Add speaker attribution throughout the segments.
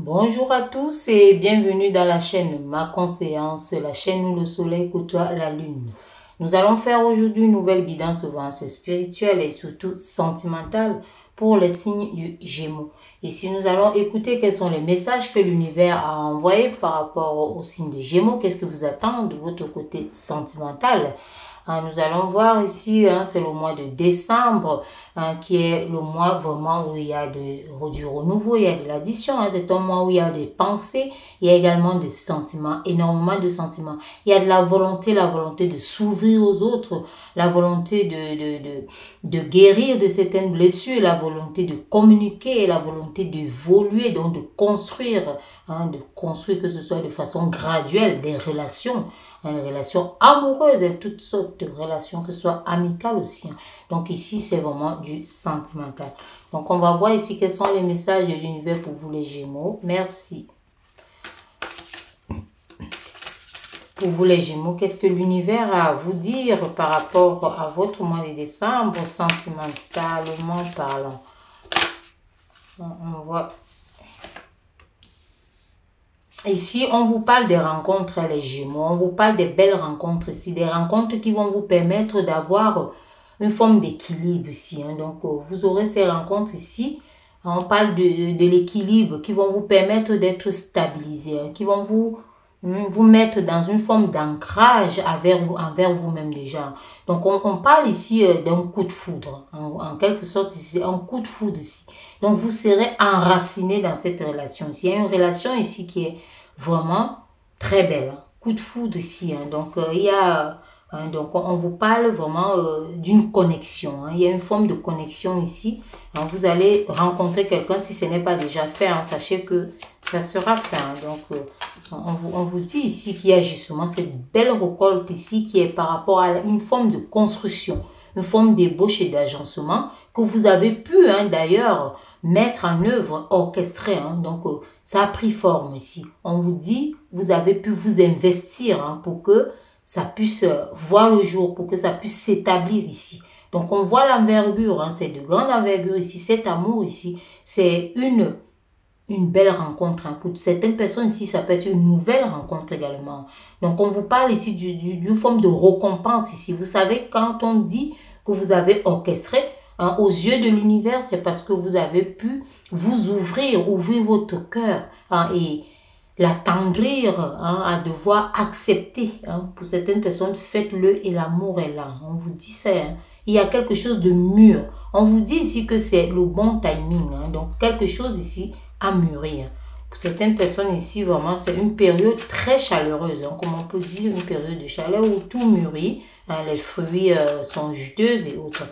Speaker 1: Bonjour à tous et bienvenue dans la chaîne Ma Conseillance, la chaîne où le soleil côtoie la lune. Nous allons faire aujourd'hui une nouvelle guidance spirituelle et surtout sentimentale pour les signes du Gémeaux. Ici, nous allons écouter quels sont les messages que l'univers a envoyés par rapport au signe du Gémeaux. Qu'est-ce que vous attend de votre côté sentimental? Nous allons voir ici, c'est le mois de décembre, qui est le mois vraiment où il y a du renouveau, il y a de l'addition. C'est un mois où il y a des pensées, il y a également des sentiments, énormément de sentiments. Il y a de la volonté de s'ouvrir aux autres, la volonté de guérir de certaines blessures, la volonté de communiquer, la volonté d'évoluer, donc de construire que ce soit de façon graduelle, des relations amoureuses et toutes sortes de relations, que ce soit amicales aussi. Donc ici, c'est vraiment du sentimental. Donc on va voir ici quels sont les messages de l'univers pour vous les Gémeaux. Merci. Pour vous les Gémeaux, qu'est-ce que l'univers a à vous dire par rapport à votre mois de décembre, sentimentalement parlant? On voit... Ici, on vous parle des rencontres, les Gémeaux. On vous parle des belles rencontres ici. Des rencontres qui vont vous permettre d'avoir une forme d'équilibre ici. Donc, vous aurez ces rencontres ici. On parle de l'équilibre qui vont vous permettre d'être stabilisés. Qui vont vous mettre dans une forme d'ancrage envers vous-même déjà. Donc, on parle ici d'un coup de foudre. En quelque sorte, c'est un coup de foudre ici. Donc, vous serez enraciné dans cette relation. Il y a une relation ici qui est vraiment très belle. Coup de foudre ici. Donc, il y a... donc, on vous parle vraiment d'une connexion. Il y a une forme de connexion ici. Vous allez rencontrer quelqu'un si ce n'est pas déjà fait. Sachez que ça sera fait. Donc, on vous dit ici qu'il y a justement cette belle récolte ici qui est par rapport à une forme de construction, une forme d'ébauche et d'agencement que vous avez pu d'ailleurs mettre en œuvre, orchestrer. Donc, ça a pris forme ici. On vous dit, vous avez pu vous investir pour que ça puisse voir le jour, pour que ça puisse s'établir ici. Donc, on voit l'envergure, c'est de grande envergure ici. Cet amour ici, c'est une belle rencontre. Pour certaines personnes ici, ça peut être une nouvelle rencontre également. Donc, on vous parle ici d'une forme de récompense ici. Vous savez, quand on dit que vous avez orchestré, aux yeux de l'univers, c'est parce que vous avez pu vous ouvrir votre cœur et l'attendrir, à devoir accepter. Pour certaines personnes, faites-le et l'amour est là. On vous dit ça. Il y a quelque chose de mûr. On vous dit ici que c'est le bon timing. Donc, quelque chose ici à mûrir. Pour certaines personnes ici, vraiment, c'est une période très chaleureuse. Comme on peut dire, une période de chaleur où tout mûrit. Les fruits sont juteux et autres.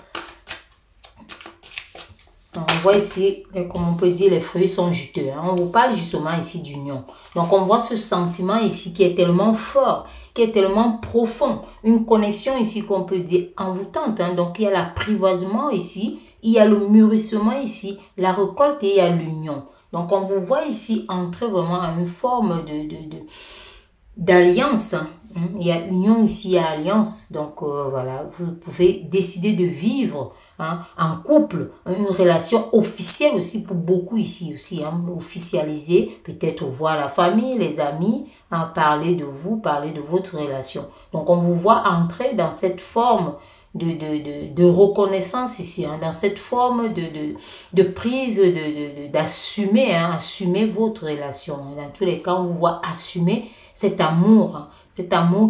Speaker 1: On voit ici, comme on peut dire, les fruits sont juteux. On vous parle justement ici d'union. Donc, on voit ce sentiment ici qui est tellement fort, qui est tellement profond. Une connexion ici qu'on peut dire envoûtante. Donc, il y a l'apprivoisement ici, il y a le mûrissement ici, la récolte et il y a l'union. Donc, on vous voit ici entrer vraiment à une forme d'alliance. Il y a union ici, il y a alliance. Donc, voilà, vous pouvez décider de vivre en couple, une relation officielle aussi pour beaucoup ici aussi, officialisée, peut-être voir la famille, les amis, parler de vous, parler de votre relation. Donc, on vous voit entrer dans cette forme de reconnaissance ici, dans cette forme de prise, d'assumer, assumer votre relation. Dans tous les cas, on vous voit assumer cet amour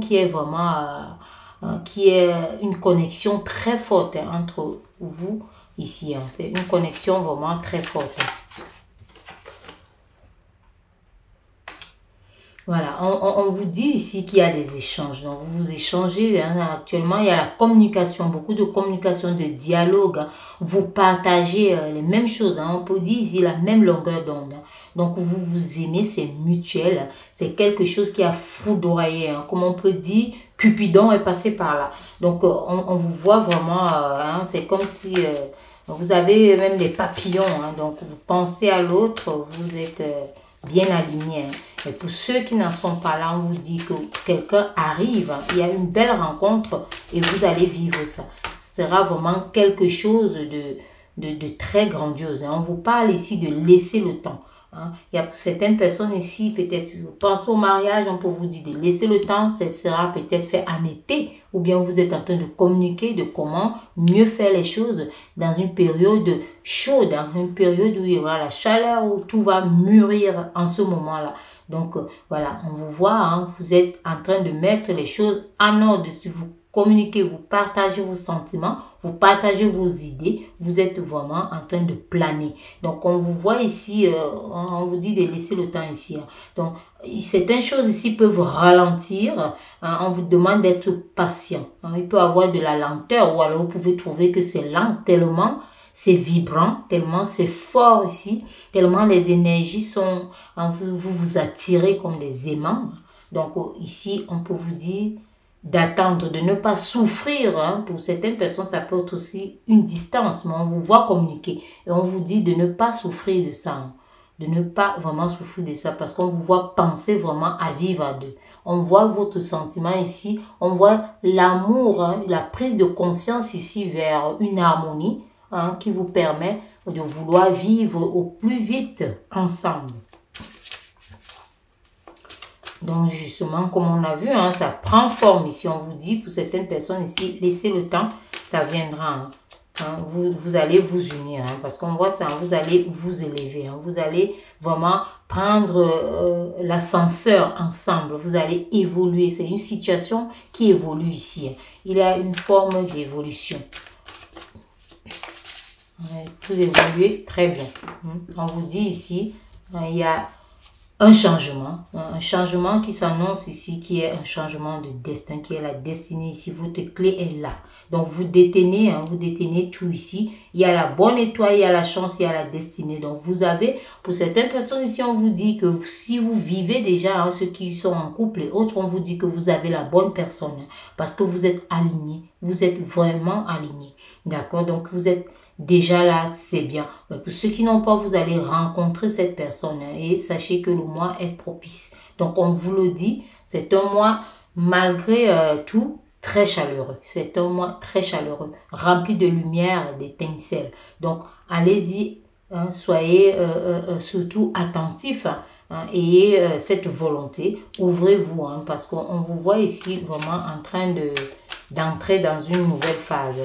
Speaker 1: qui est vraiment, qui est une connexion très forte entre vous ici. C'est une connexion vraiment très forte. Voilà, on vous dit ici qu'il y a des échanges. Donc, vous échangez. Actuellement, il y a la communication, beaucoup de communication, de dialogue. Vous partagez les mêmes choses. On peut dire ici la même longueur d'onde. Donc, vous vous aimez, c'est mutuel. C'est quelque chose qui a foudroyé. Comme on peut dire, Cupidon est passé par là. Donc, on vous voit vraiment, c'est comme si... vous avez même des papillons. Donc, vous pensez à l'autre, vous êtes... bien aligné. Et pour ceux qui n'en sont pas là, on vous dit que quelqu'un arrive, il y a une belle rencontre et vous allez vivre ça. Ce sera vraiment quelque chose de très grandiose. On vous parle ici de laisser le temps. Hein. Il y a certaines personnes ici, peut-être, pensez au mariage, on peut vous dire de laisser le temps, ça sera peut-être fait en été, ou bien vous êtes en train de communiquer de comment mieux faire les choses dans une période chaude, dans une période où il y aura la chaleur, où tout va mûrir en ce moment-là. Donc, voilà, on vous voit, hein, vous êtes en train de mettre les choses en ordre. Si vous communiquez, vous partagez vos sentiments, vous partagez vos idées, vous êtes vraiment en train de planer. Donc, on vous voit ici, on vous dit de laisser le temps ici. Hein. Donc, certaines choses ici peuvent ralentir. Hein, on vous demande d'être patient. Hein. Il peut y avoir de la lenteur ou alors vous pouvez trouver que c'est lent tellement c'est vibrant, tellement c'est fort ici, tellement les énergies sont, vous attirez comme des aimants. Donc ici, on peut vous dire d'attendre, de ne pas souffrir. Hein. Pour certaines personnes, ça peut être aussi une distance, mais on vous voit communiquer et on vous dit de ne pas souffrir de ça. Hein. De ne pas vraiment souffrir de ça parce qu'on vous voit penser vraiment à vivre à deux. On voit votre sentiment ici, on voit l'amour, hein, la prise de conscience ici vers une harmonie. Hein, qui vous permet de vouloir vivre au plus vite ensemble. Donc justement, comme on a vu, hein, ça prend forme ici. On vous dit pour certaines personnes ici, laissez le temps, ça viendra. Hein. Hein, vous allez vous unir hein, parce qu'on voit ça, hein, vous allez vous élever. Hein, vous allez vraiment prendre l'ascenseur ensemble. Vous allez évoluer. C'est une situation qui évolue ici. Hein. Il y a une forme d'évolution. Tout évolue très bien. On vous dit ici, il y a un changement qui s'annonce ici, qui est un changement de destin, qui est la destinée ici. Votre clé est là. Donc vous détenez tout ici. Il y a la bonne étoile, il y a la chance, il y a la destinée. Donc vous avez, pour certaines personnes ici, on vous dit que si vous vivez déjà, hein, ceux qui sont en couple et autres, on vous dit que vous avez la bonne personne. Hein, parce que vous êtes alignés. Vous êtes vraiment alignés. D'accord? Donc vous êtes déjà là, c'est bien. Mais pour ceux qui n'ont pas, vous allez rencontrer cette personne hein, et sachez que le mois est propice. Donc, on vous le dit, c'est un mois malgré tout très chaleureux. C'est un mois très chaleureux, rempli de lumière, d'étincelles. Donc, allez-y, hein, soyez surtout attentifs. Hein, ayez cette volonté, ouvrez-vous hein, parce qu'on vous voit ici vraiment en train d'entrer dans une nouvelle phase.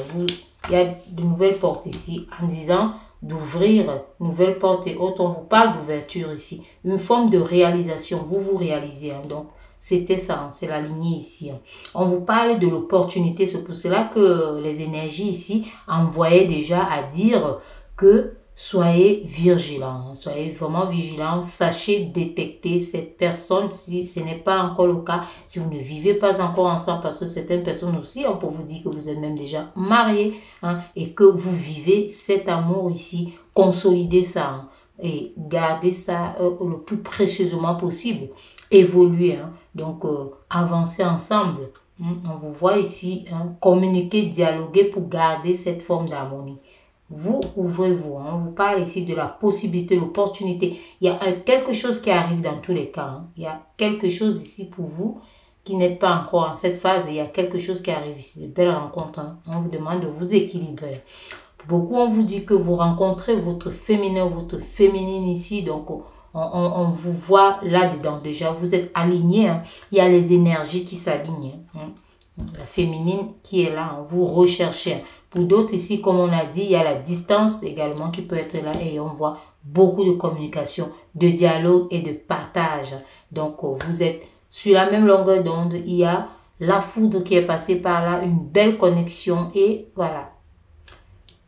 Speaker 1: Il y a de nouvelles portes ici en disant d'ouvrir nouvelles portes et autres. On vous parle d'ouverture ici. Une forme de réalisation. Vous réalisez. Hein. Donc, c'était ça. Hein. C'est la lignée ici. Hein. On vous parle de l'opportunité. C'est pour cela que les énergies ici envoyaient déjà à dire que soyez vigilants. Hein. Soyez vraiment vigilants. Sachez détecter cette personne si ce n'est pas encore le cas. Si vous ne vivez pas encore ensemble, parce que certaines personnes aussi, on peut vous dire que vous êtes même déjà mariés hein, et que vous vivez cet amour ici. Consolidez ça hein, et gardez ça le plus précieusement possible. Évoluez. Hein. Donc, avancez ensemble. On vous voit ici hein, communiquer, dialoguer pour garder cette forme d'harmonie. Vous, ouvrez-vous. Hein. On vous parle ici de la possibilité, l'opportunité. Il y a quelque chose qui arrive dans tous les cas. Hein. Il y a quelque chose ici pour vous qui n'êtes pas encore en cette phase. Il y a quelque chose qui arrive ici. De belles rencontres. Hein. On vous demande de vous équilibrer. Pour beaucoup, on vous dit que vous rencontrez votre féminin, votre féminine ici. Donc, on vous voit là-dedans déjà. Vous êtes alignés. Hein. Il y a les énergies qui s'alignent. Hein. La féminine qui est là. Hein. Vous recherchez. Pour d'autres ici, comme on a dit, il y a la distance également qui peut être là et on voit beaucoup de communication, de dialogue et de partage. Donc, vous êtes sur la même longueur d'onde. Il y a la foudre qui est passée par là, une belle connexion et voilà.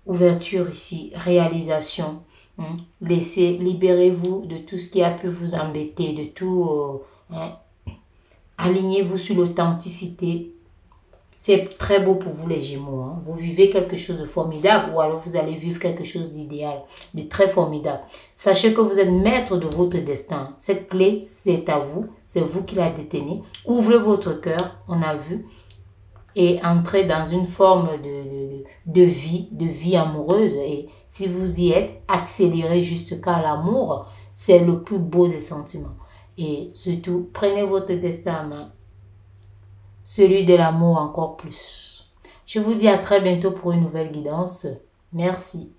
Speaker 1: Ouverture ici, réalisation. Laissez, libérez-vous de tout ce qui a pu vous embêter, de tout. Alignez-vous sur l'authenticité. C'est très beau pour vous les Gémeaux. Hein. Vous vivez quelque chose de formidable ou alors vous allez vivre quelque chose d'idéal, de très formidable. Sachez que vous êtes maître de votre destin. Cette clé, c'est à vous. C'est vous qui la détenez. Ouvrez votre cœur, on a vu, et entrez dans une forme de vie amoureuse. Et si vous y êtes, accélérez jusqu'à l'amour. C'est le plus beau des sentiments. Et surtout, prenez votre destin en main. Celui de l'amour encore plus. Je vous dis à très bientôt pour une nouvelle guidance. Merci.